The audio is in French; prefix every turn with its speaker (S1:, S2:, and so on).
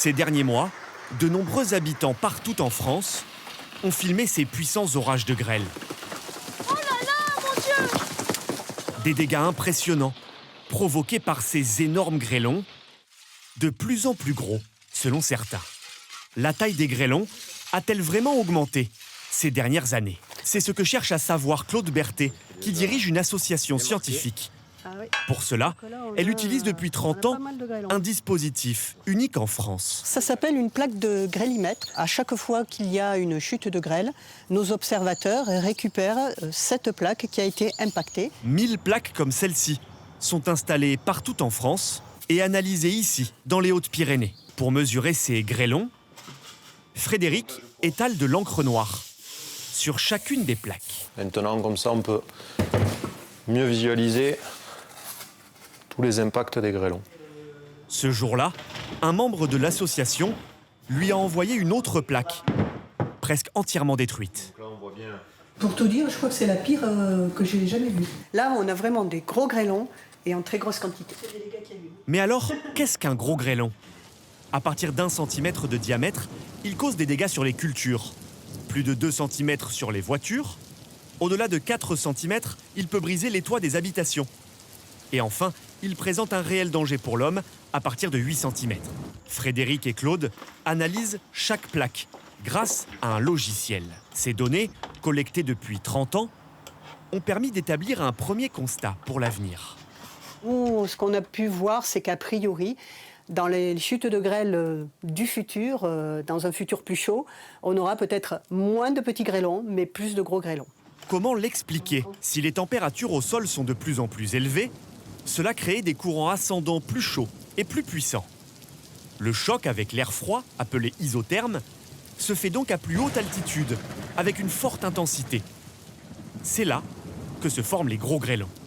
S1: Ces derniers mois, de nombreux habitants partout en France ont filmé ces puissants orages de grêle.
S2: Oh là là, mon Dieu!
S1: Des dégâts impressionnants, provoqués par ces énormes grêlons, de plus en plus gros, selon certains. La taille des grêlons a-t-elle vraiment augmenté ces dernières années? C'est ce que cherche à savoir Claude Berthet, qui dirige une association scientifique. Pour cela, elle utilise depuis 30 ans un dispositif unique en France.
S3: Ça s'appelle une plaque de grêlimètre. À chaque fois qu'il y a une chute de grêle, nos observateurs récupèrent cette plaque qui a été impactée.
S1: 1000 plaques comme celle-ci sont installées partout en France et analysées ici, dans les Hautes-Pyrénées. Pour mesurer ces grêlons, Frédéric étale de l'encre noire sur chacune des plaques.
S4: Maintenant, comme ça, on peut mieux visualiser tous les impacts des grêlons.
S1: Ce jour-là, un membre de l'association lui a envoyé une autre plaque, presque entièrement détruite.
S3: Pour tout dire, je crois que c'est la pire que j'ai jamais vue. Là, on a vraiment des gros grêlons et en très grosse quantité.
S1: Mais alors, qu'est-ce qu'un gros grêlon? À partir d'1 centimètre de diamètre, il cause des dégâts sur les cultures. Plus de 2 cm sur les voitures. Au-delà de 4 cm, il peut briser les toits des habitations. Et enfin, il présente un réel danger pour l'homme à partir de 8 cm. Frédéric et Claude analysent chaque plaque grâce à un logiciel. Ces données, collectées depuis 30 ans, ont permis d'établir un premier constat pour l'avenir.
S3: Ce qu'on a pu voir, c'est qu'a priori, dans les chutes de grêle du futur, dans un futur plus chaud, on aura peut-être moins de petits grêlons, mais plus de gros grêlons.
S1: Comment l'expliquer? Si les températures au sol sont de plus en plus élevées, cela crée des courants ascendants plus chauds et plus puissants. Le choc avec l'air froid, appelé isotherme, se fait donc à plus haute altitude, avec une forte intensité. C'est là que se forment les gros grêlons.